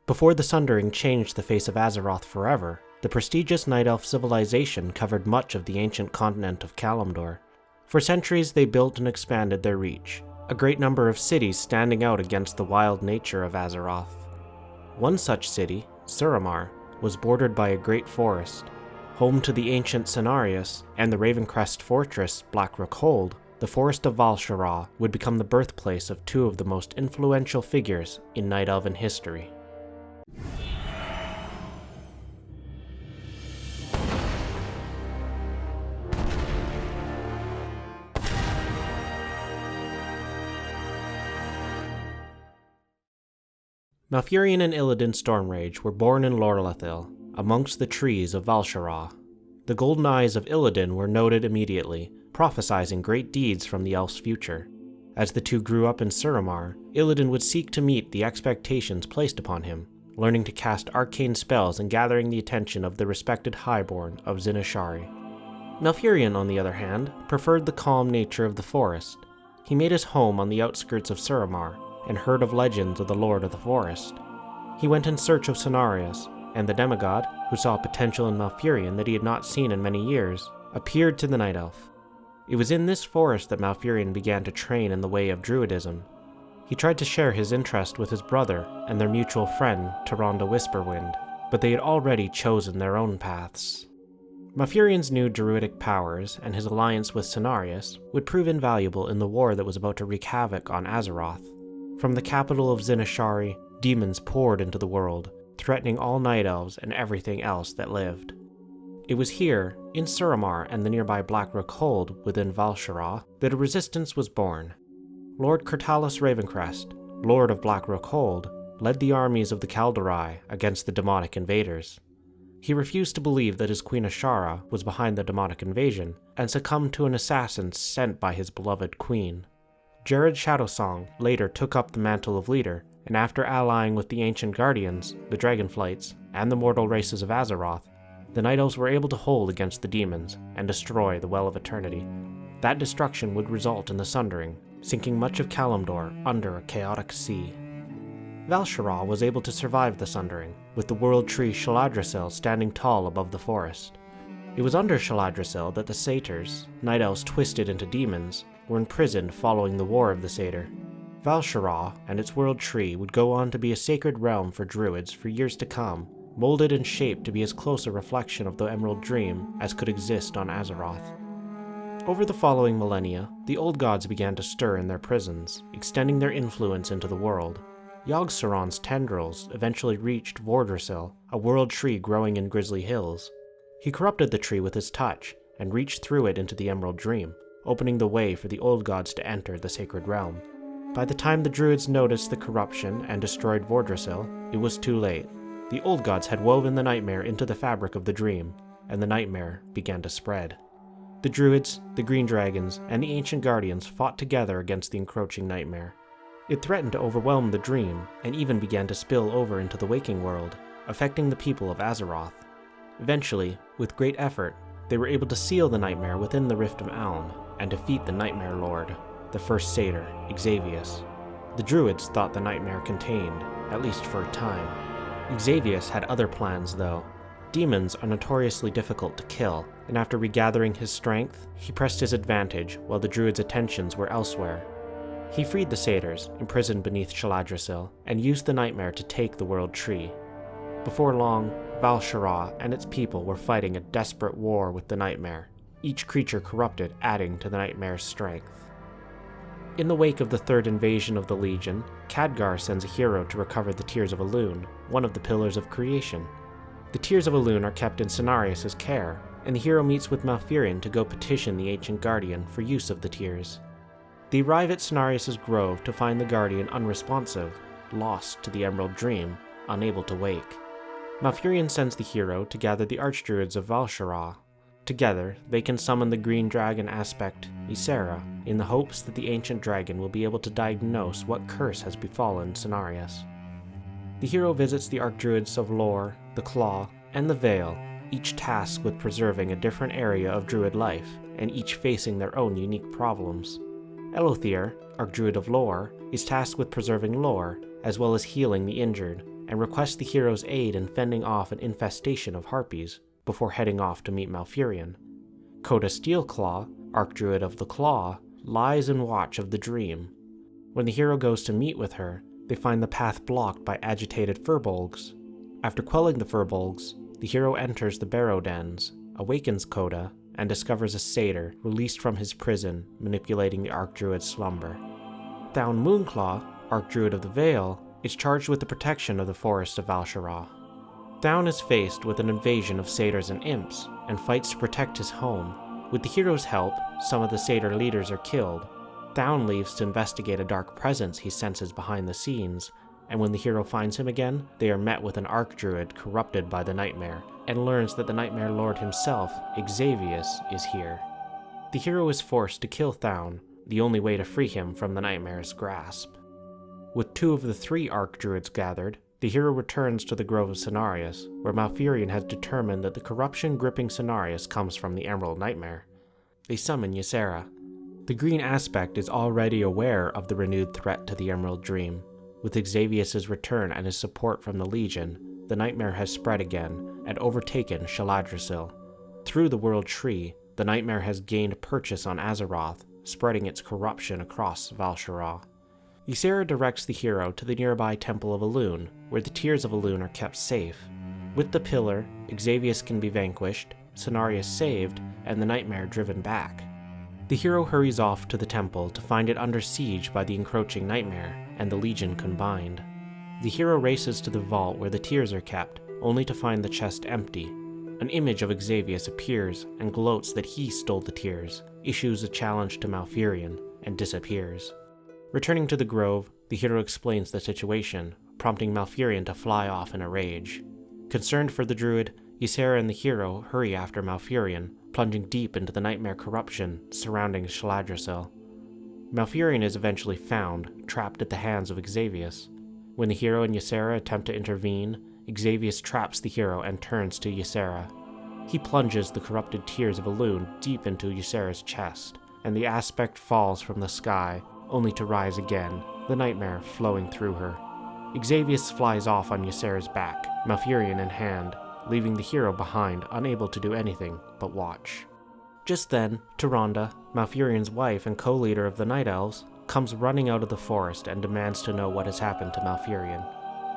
Before the Sundering changed the face of Azeroth forever, the prestigious Night Elf civilization covered much of the ancient continent of Kalimdor. For centuries they built and expanded their reach, a great number of cities standing out against the wild nature of Azeroth. One such city, Suramar, was bordered by a great forest. Home to the ancient Cenarius and the Ravencrest fortress Blackrock Hold, the forest of Val'Sharah would become the birthplace of two of the most influential figures in Night Elven history. Malfurion and Illidan Stormrage were born in Lorelethil, amongst the trees of Val'Sharah. The golden eyes of Illidan were noted immediately, prophesizing great deeds from the elf's future. As the two grew up in Suramar, Illidan would seek to meet the expectations placed upon him, learning to cast arcane spells and gathering the attention of the respected highborn of Cenarius. Malfurion, on the other hand, preferred the calm nature of the forest. He made his home on the outskirts of Suramar, and heard of legends of the Lord of the Forest. He went in search of Cenarius, and the demigod, who saw potential in Malfurion that he had not seen in many years, appeared to the Night Elf. It was in this forest that Malfurion began to train in the way of Druidism. He tried to share his interest with his brother and their mutual friend, Tyrande Whisperwind, but they had already chosen their own paths. Malfurion's new druidic powers and his alliance with Cenarius would prove invaluable in the war that was about to wreak havoc on Azeroth. From the capital of Cenarius, demons poured into the world, threatening all night elves and everything else that lived. It was here, in Suramar and the nearby Blackrock Hold within Val'Sharah, that a resistance was born. Lord Kur'Talos Ravencrest, Lord of Blackrock Hold, led the armies of the Kaldorei against the demonic invaders. He refused to believe that his queen Ashura was behind the demonic invasion, and succumbed to an assassin sent by his beloved queen. Jarod Shadowsong later took up the mantle of leader, and after allying with the ancient guardians, the dragonflights, and the mortal races of Azeroth, the Night Elves were able to hold against the demons and destroy the Well of Eternity. That destruction would result in the Sundering, sinking much of Kalimdor under a chaotic sea. Val'Sharah was able to survive the Sundering, with the world tree Shaladrisil standing tall above the forest. It was under Shaladrisil that the satyrs, Night Elves twisted into demons, were imprisoned following the War of the Satyr. Val'Sharah and its world tree would go on to be a sacred realm for druids for years to come, molded and shaped to be as close a reflection of the Emerald Dream as could exist on Azeroth. Over the following millennia, the old gods began to stir in their prisons, extending their influence into the world. Yogg-Saron's tendrils eventually reached Vordrasil, a world tree growing in Grizzly Hills. He corrupted the tree with his touch, and reached through it into the Emerald Dream, opening the way for the old gods to enter the sacred realm. By the time the druids noticed the corruption and destroyed Vordrasil, it was too late. The old gods had woven the nightmare into the fabric of the dream, and the nightmare began to spread. The druids, the green dragons, and the ancient guardians fought together against the encroaching nightmare. It threatened to overwhelm the dream, and even began to spill over into the waking world, affecting the people of Azeroth. Eventually, with great effort, they were able to seal the nightmare within the Rift of Aln, and defeat the Nightmare Lord, the first satyr, Xavius. The druids thought the nightmare contained, at least for a time. Xavius had other plans, though. Demons are notoriously difficult to kill, and after regathering his strength, he pressed his advantage while the druids' attentions were elsewhere. He freed the satyrs, imprisoned beneath Shaladrisil, and used the nightmare to take the world tree. Before long, Val'Sharah and its people were fighting a desperate war with the nightmare, each creature corrupted adding to the nightmare's strength. In the wake of the third invasion of the Legion, Khadgar sends a hero to recover the Tears of Elune, one of the pillars of creation. The Tears of Elune are kept in Cenarius' care, and the hero meets with Malfurion to go petition the Ancient Guardian for use of the Tears. They arrive at Cenarius' grove to find the Guardian unresponsive, lost to the Emerald Dream, unable to wake. Malfurion sends the hero to gather the Archdruids of Val'Sharah. Together, they can summon the green dragon aspect, Ysera, in the hopes that the ancient dragon will be able to diagnose what curse has befallen Cenarius. The hero visits the Archdruids of Lore, the Claw, and the Vale, each tasked with preserving a different area of druid life, and each facing their own unique problems. Elothier, Archdruid of Lore, is tasked with preserving lore, as well as healing the injured, and requests the hero's aid in fending off an infestation of harpies before heading off to meet Malfurion. Coda Steelclaw, Archdruid of the Claw, lies in watch of the dream. When the hero goes to meet with her, they find the path blocked by agitated furbolgs. After quelling the furbolgs, the hero enters the barrow dens, awakens Coda, and discovers a satyr released from his prison, manipulating the Archdruid's slumber. Thaun Moonclaw, Archdruid of the Vale, is charged with the protection of the forest of Val'Sharah. Thaun is faced with an invasion of satyrs and imps, and fights to protect his home. With the hero's help, some of the satyr leaders are killed. Thaun leaves to investigate a dark presence he senses behind the scenes, and when the hero finds him again, they are met with an Archdruid corrupted by the Nightmare, and learns that the Nightmare Lord himself, Xavius, is here. The hero is forced to kill Thaun, the only way to free him from the Nightmare's grasp. With 2 of the 3 Archdruids gathered, the hero returns to the Grove of Cenarius, where Malfurion has determined that the corruption gripping Cenarius comes from the Emerald Nightmare. They summon Ysera. The green aspect is already aware of the renewed threat to the Emerald Dream. With Xavius' return and his support from the Legion, the Nightmare has spread again and overtaken Shaladrasil. Through the World Tree, the Nightmare has gained purchase on Azeroth, spreading its corruption across Val'Sharah. Ysera directs the hero to the nearby Temple of Elune, where the Tears of Elune are kept safe. With the pillar, Xavius can be vanquished, Cenarius saved, and the Nightmare driven back. The hero hurries off to the temple to find it under siege by the encroaching Nightmare and the Legion combined. The hero races to the vault where the tears are kept, only to find the chest empty. An image of Xavius appears and gloats that he stole the tears, issues a challenge to Malfurion, and disappears. Returning to the grove, the hero explains the situation, prompting Malfurion to fly off in a rage. Concerned for the druid, Ysera and the hero hurry after Malfurion, plunging deep into the Nightmare corruption surrounding Shaladrasil. Malfurion is eventually found, trapped at the hands of Xavius. When the hero and Ysera attempt to intervene, Xavius traps the hero and turns to Ysera. He plunges the corrupted Tears of Elune deep into Ysera's chest, and the aspect falls from the sky, only to rise again, the Nightmare flowing through her. Xavius flies off on Ysera's back, Malfurion in hand, leaving the hero behind, unable to do anything but watch. Just then, Tyrande, Malfurion's wife and co-leader of the Night Elves, comes running out of the forest and demands to know what has happened to Malfurion.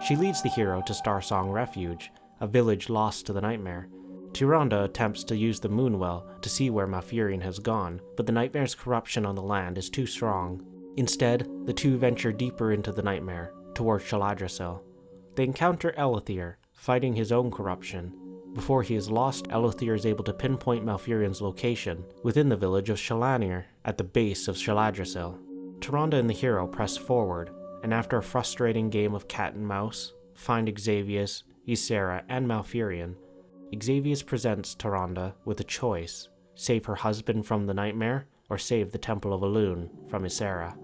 She leads the hero to Starsong Refuge, a village lost to the Nightmare. Tyrande attempts to use the Moonwell to see where Malfurion has gone, but the Nightmare's corruption on the land is too strong. Instead, the two venture deeper into the Nightmare, towards Shaladrasil. They encounter Eleuthir, fighting his own corruption. Before he is lost, Eleuthir is able to pinpoint Malfurion's location within the village of Shalanir, at the base of Shaladrasil. Tyrande and the hero press forward, and after a frustrating game of cat and mouse, find Xavius, Ysera, and Malfurion. Xavius presents Tyrande with a choice: save her husband from the Nightmare, or save the Temple of Elune from Ysera.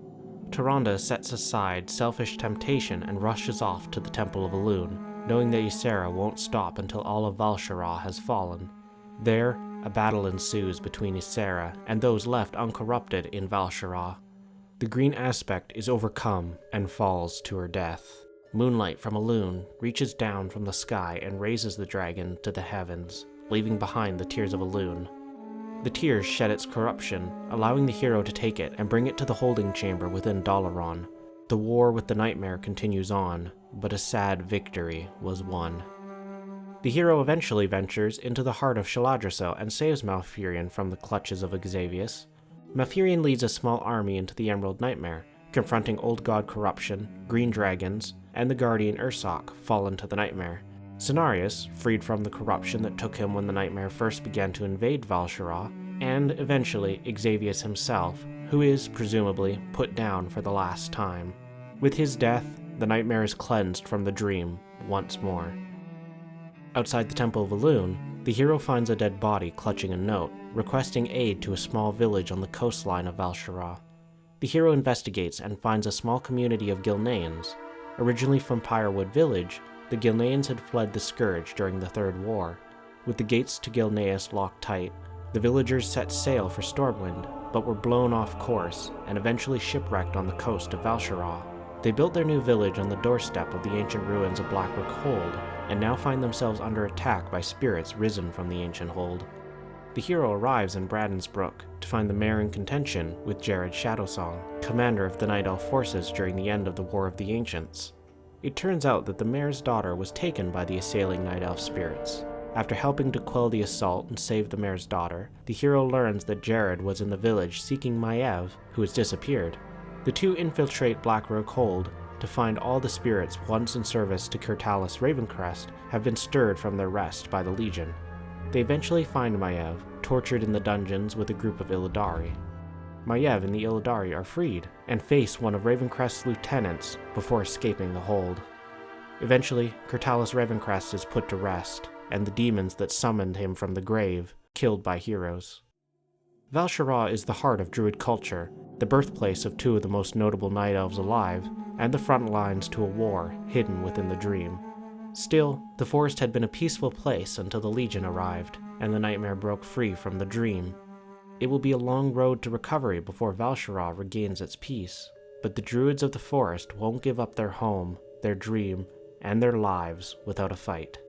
Tyrande sets aside selfish temptation and rushes off to the Temple of Elune, knowing that Ysera won't stop until all of Val'Sharah has fallen. There, a battle ensues between Ysera and those left uncorrupted in Val'Sharah. The green aspect is overcome and falls to her death. Moonlight from Elune reaches down from the sky and raises the dragon to the heavens, leaving behind the Tears of Elune. The tears shed its corruption, allowing the hero to take it and bring it to the holding chamber within Dalaran. The war with the Nightmare continues on, but a sad victory was won. The hero eventually ventures into the heart of Shaladrasil and saves Malfurion from the clutches of Xavius. Malfurion leads a small army into the Emerald Nightmare, confronting Old God corruption, green dragons, and the guardian Ursoc, fallen to the Nightmare. Cenarius, freed from the corruption that took him when the Nightmare first began to invade Val'Sharah, and eventually Xavius himself, who is, presumably, put down for the last time. With his death, the Nightmare is cleansed from the dream once more. Outside the Temple of Elune, the hero finds a dead body clutching a note, requesting aid to a small village on the coastline of Val'Sharah. The hero investigates and finds a small community of Gilneans. Originally from Pyrewood Village, the Gilneans had fled the Scourge during the Third War. With the gates to Gilneas locked tight, the villagers set sail for Stormwind, but were blown off course and eventually shipwrecked on the coast of Val'Sharah. They built their new village on the doorstep of the ancient ruins of Blackrook Hold, and now find themselves under attack by spirits risen from the ancient hold. The hero arrives in Bradensbrook to find the mayor in contention with Jarod Shadowsong, commander of the Night Elf forces during the end of the War of the Ancients. It turns out that the mayor's daughter was taken by the assailing Night Elf spirits. After helping to quell the assault and save the mayor's daughter, the hero learns that Jarod was in the village seeking Maiev, who has disappeared. The two infiltrate Blackrook Hold to find all the spirits once in service to Kur'Talos Ravencrest have been stirred from their rest by the Legion. They eventually find Maiev, tortured in the dungeons with a group of Illidari. Maiev and the Illidari are freed, and face one of Ravencrest's lieutenants before escaping the hold. Eventually, Kur'Talos Ravencrest is put to rest, and the demons that summoned him from the grave killed by heroes. Val'Sharah is the heart of Druid culture, the birthplace of two of the most notable Night Elves alive, and the front lines to a war hidden within the dream. Still, the forest had been a peaceful place until the Legion arrived, and the nightmare broke free from the dream. It will be a long road to recovery before Val'Sharah regains its peace, but the Druids of the forest won't give up their home, their dream, and their lives without a fight.